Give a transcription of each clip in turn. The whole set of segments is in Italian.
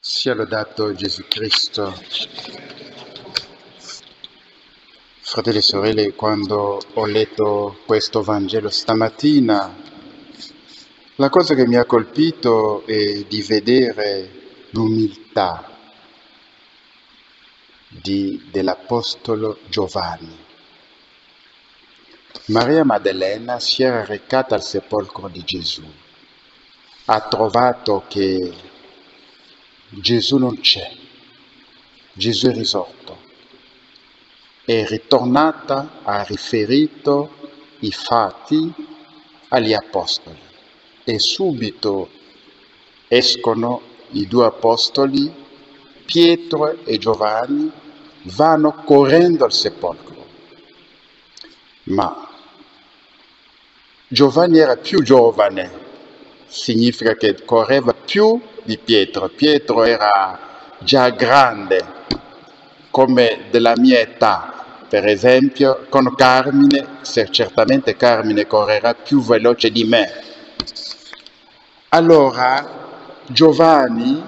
Sia lodato Gesù Cristo. Fratelli e sorelle, quando ho letto questo Vangelo stamattina, la cosa che mi ha colpito è di vedere l'umiltà dell'Apostolo Giovanni. Maria Maddalena si era recata al sepolcro di Gesù, ha trovato che Gesù non c'è, Gesù è risorto. È ritornata, ha riferito i fatti agli apostoli e subito escono i due apostoli, Pietro e Giovanni, vanno correndo al sepolcro. Ma Giovanni era più giovane, significa che correva più di Pietro. Pietro era già grande, come della mia età. Per esempio, con Carmine, certamente Carmine correrà più veloce di me. Allora Giovanni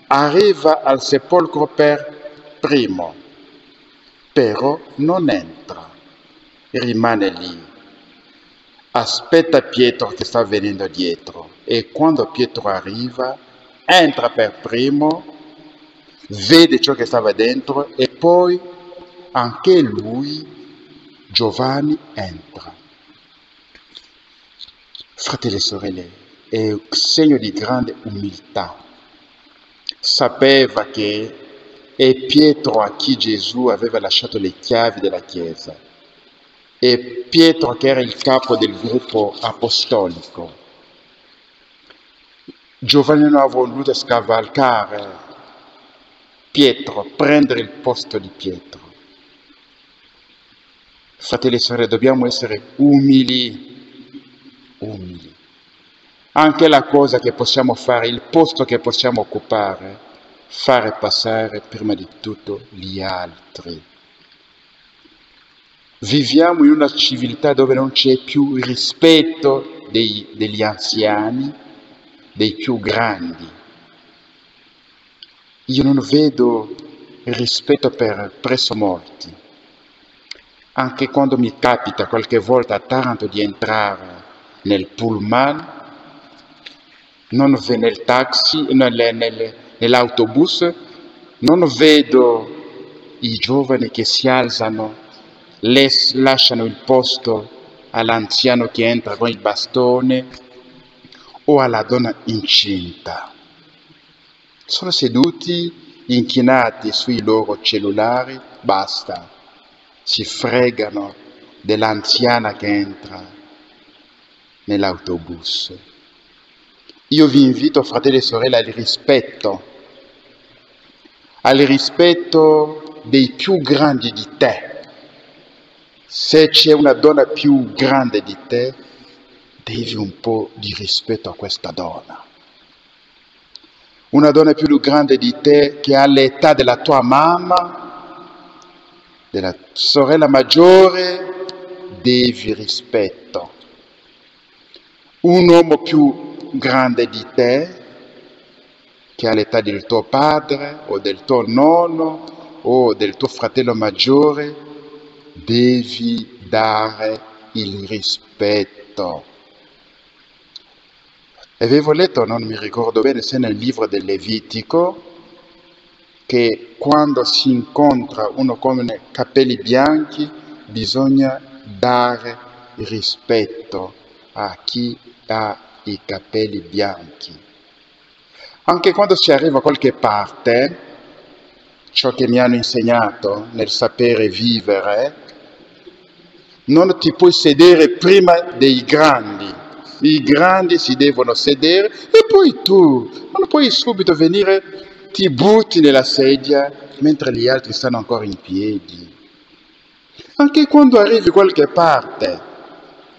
arriva al sepolcro per primo, però non entra, rimane lì. Aspetta Pietro che sta venendo dietro e quando Pietro arriva, entra per primo, vede ciò che stava dentro e poi anche lui, Giovanni, entra. Fratelli e sorelle, è un segno di grande umiltà. Sapeva che è Pietro a chi Gesù aveva lasciato le chiavi della Chiesa. È Pietro che era il capo del gruppo apostolico. Giovanni non ha voluto scavalcare Pietro, prendere il posto di Pietro. Fratelli e sorelle, dobbiamo essere umili. Anche la cosa che possiamo fare, il posto che possiamo occupare, fare passare prima di tutto gli altri. Viviamo in una civiltà dove non c'è più il rispetto degli anziani, dei più grandi. Io non vedo il rispetto presso molti. Anche quando mi capita qualche volta a Taranto di entrare nel pullman, nel taxi, nell'autobus, non vedo i giovani che si alzano, lasciano il posto all'anziano che entra con il bastone o alla donna incinta. Sono seduti, inchinati sui loro cellulari, basta. Si fregano dell'anziana che entra nell'autobus. Io vi invito, fratelli e sorelle, al rispetto dei più grandi di te. Se c'è una donna più grande di te, devi un po' di rispetto a questa donna. Una donna più grande di te che ha l'età della tua mamma, della sorella maggiore, devi rispetto. Un uomo più grande di te, che ha l'età del tuo padre o del tuo nonno o del tuo fratello maggiore, devi dare il rispetto. Avevo letto, non mi ricordo bene se nel libro del Levitico, che quando si incontra uno con i capelli bianchi bisogna dare il rispetto a chi ha i capelli bianchi. Anche quando si arriva a qualche parte, ciò che mi hanno insegnato nel sapere vivere, non ti puoi sedere prima dei grandi. I grandi si devono sedere e poi tu non puoi subito venire, ti butti nella sedia mentre gli altri stanno ancora in piedi. Anche quando arrivi a qualche parte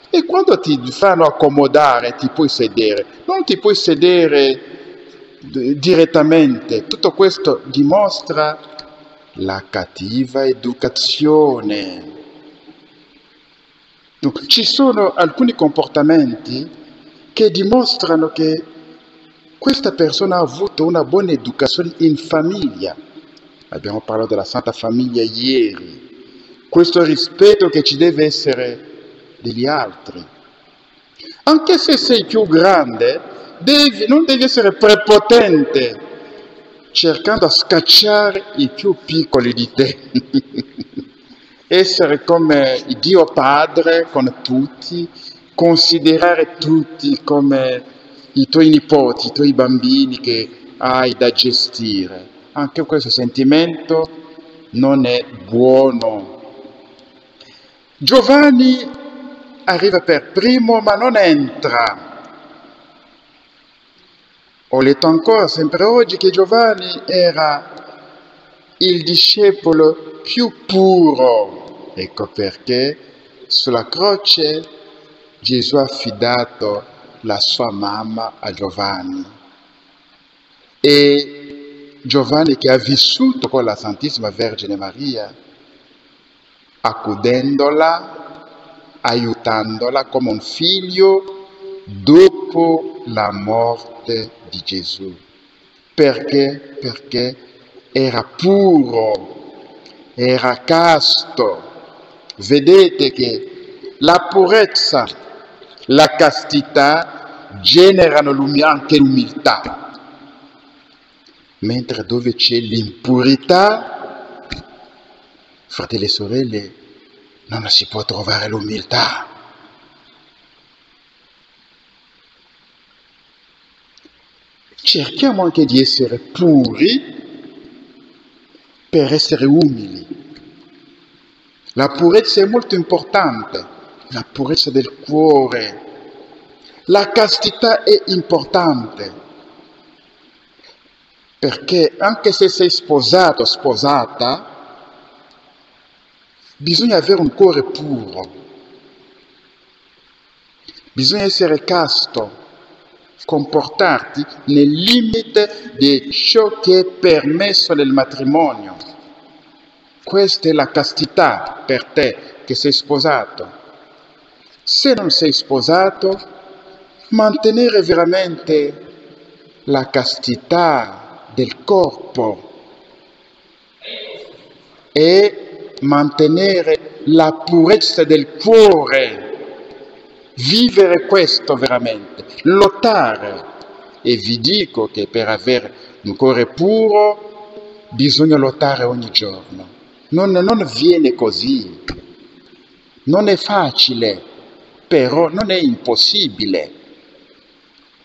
e quando ti fanno accomodare ti puoi sedere, non ti puoi sedere direttamente. Tutto questo dimostra la cattiva educazione. Ci sono alcuni comportamenti che dimostrano che questa persona ha avuto una buona educazione in famiglia. Abbiamo parlato della Santa Famiglia ieri. Questo rispetto che ci deve essere degli altri. Anche se sei più grande, non devi essere prepotente, cercando di scacciare i più piccoli di te. Essere come Dio Padre con tutti, considerare tutti come i tuoi nipoti, i tuoi bambini che hai da gestire. Anche questo sentimento non è buono. Giovanni arriva per primo ma non entra. Ho letto ancora sempre oggi che Giovanni era il discepolo più puro. Ecco perché sulla croce Gesù ha affidato la sua mamma a Giovanni. E Giovanni che ha vissuto con la Santissima Vergine Maria, accudendola, aiutandola come un figlio dopo la morte di Gesù. Perché? Perché era puro, era casto. Vedete che la purezza, la castità generano anche l'umiltà. Mentre dove c'è l'impurità, fratelli e sorelle, non si può trovare l'umiltà. Cerchiamo anche di essere puri per essere umili. La purezza è molto importante, la purezza del cuore. La castità è importante, perché anche se sei sposato o sposata, bisogna avere un cuore puro, bisogna essere casto, comportarti nel limite di ciò che è permesso nel matrimonio. Questa è la castità per te che sei sposato. Se non sei sposato, mantenere veramente la castità del corpo e mantenere la purezza del cuore. Vivere questo veramente, lottare. E vi dico che per avere un cuore puro bisogna lottare ogni giorno. Non viene così, non è facile, però non è impossibile.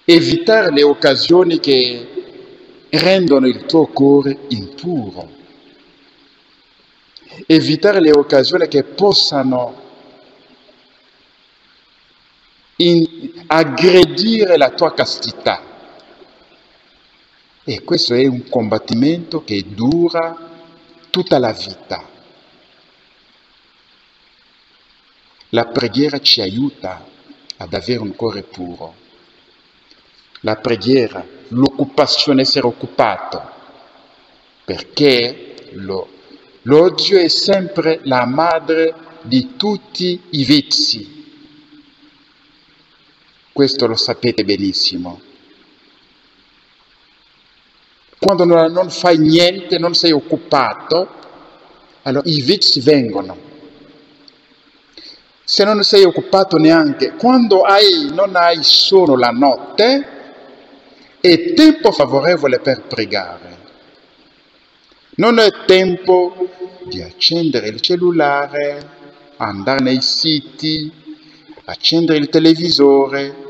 Evitare le occasioni che rendono il tuo cuore impuro. Evitare le occasioni che possano aggredire la tua castità. E questo è un combattimento che dura tutta la vita. La preghiera ci aiuta ad avere un cuore puro. La preghiera, l'occupazione, essere occupato, perché l'odio è sempre la madre di tutti i vizi. Questo lo sapete benissimo. Quando non fai niente, non sei occupato, allora i vizi vengono. Se non sei occupato neanche, quando non hai sonno la notte, è tempo favorevole per pregare. Non è tempo di accendere il cellulare, andare nei siti, accendere il televisore.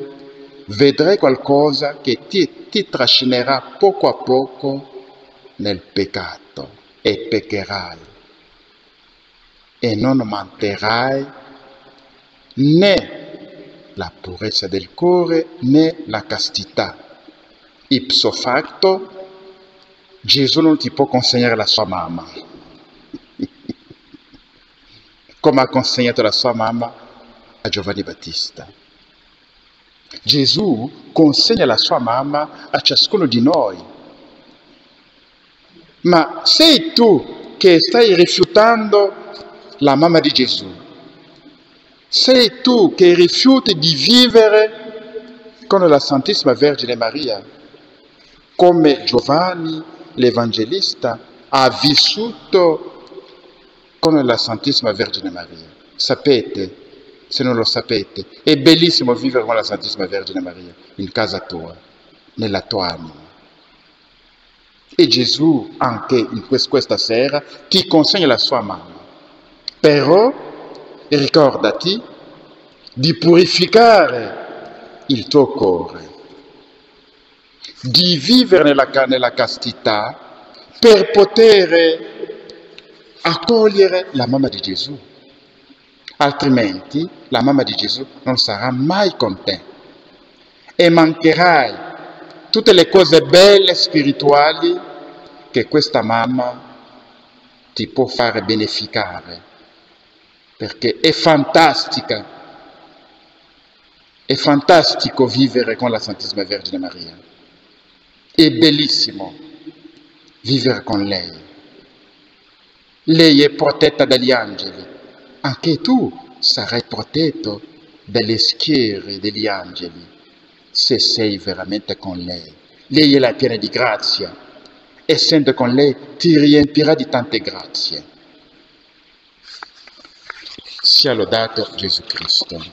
Vedrai qualcosa che ti trascinerà poco a poco nel peccato e peccherai e non manterrai né la purezza del cuore né la castità. Ipso facto, Gesù non ti può consegnare la sua mamma, come ha consegnato la sua mamma a Giovanni Battista. Gesù consegna la sua mamma a ciascuno di noi. Ma sei tu che stai rifiutando la mamma di Gesù? Sei tu che rifiuti di vivere con la Santissima Vergine Maria? come Giovanni l'Evangelista ha vissuto con la Santissima Vergine Maria. Sapete, se non lo sapete, è bellissimo vivere con la Santissima Vergine Maria in casa tua, nella tua anima. E Gesù anche in questa sera ti consegna la sua mano. Però ricordati di purificare il tuo cuore, di vivere nella castità per poter accogliere la mamma di Gesù. Altrimenti la mamma di Gesù non sarà mai con te e mancherai tutte le cose belle spirituali che questa mamma ti può fare beneficiare, perché è fantastica, è fantastico vivere con la Santissima Vergine Maria, è bellissimo vivere con lei. Lei è protetta dagli angeli, anche tu sarai protetto dalle schiere degli angeli se sei veramente con lei. Lei è la piena di grazia, essendo con lei ti riempirà di tante grazie. Sia lodato Gesù Cristo.